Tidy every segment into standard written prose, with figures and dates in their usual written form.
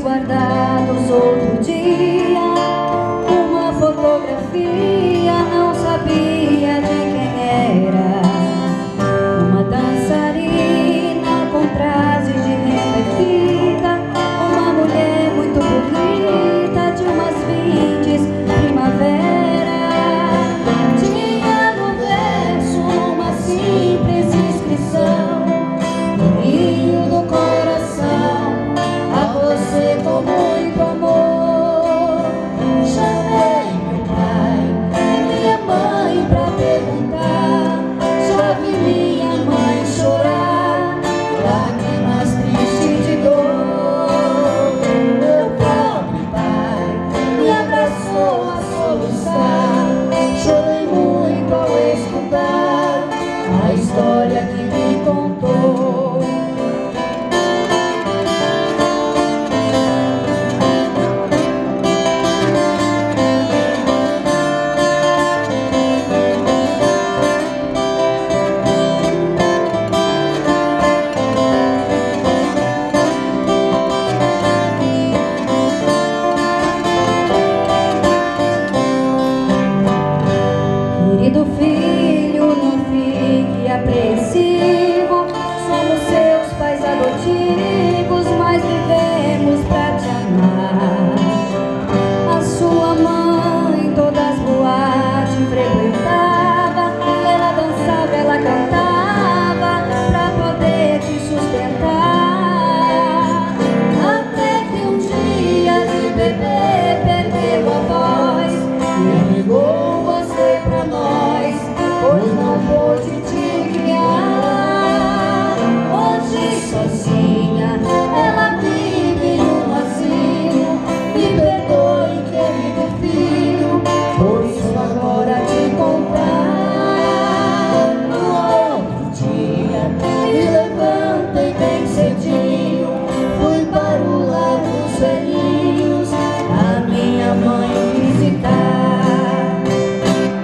guardados outro dia, uma fotografia, não sabia de quem era. Uma dançarina com traje de renda e fita, uma mulher muito bonita de umas 20 primavera. Tinha no verso uma simples inscrição: Rio do coração, a você com muito amor. Chamei meu pai, minha mãe pra perguntar, já vi minha mãe chorar, lágrimas tristes de dor. Meu pobre pai me abraçou a soluçar, chorei muito ao escutar a história que me contou. Querido filho, não fique apreensivo, somos seus pais adotivos, mas vivemos pra te amar. A sua mãe todas as boates frequentava, ela dançava, ela cantava pra poder te sustentar. Até que um dia de bebê perdeu a voz e ligou você pra nós, pois não pôde te guiar. Hoje sozinha ela vive em um asilo. Me perdoe, querido filho, por isso agora te contar. No outro dia me levantei bem cedinho, fui para o lar dos velhinhos, a minha mãe visitar.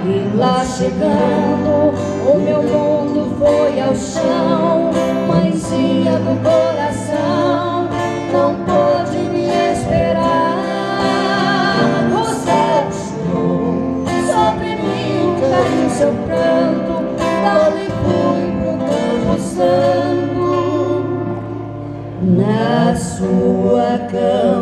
E lá chegando, o meu mundo foi ao chão. Mãezinha do coração, não pôde me esperar. Você chorou, sobre mim caiu seu pranto, dali fui pro Campo Santo, na sua cama.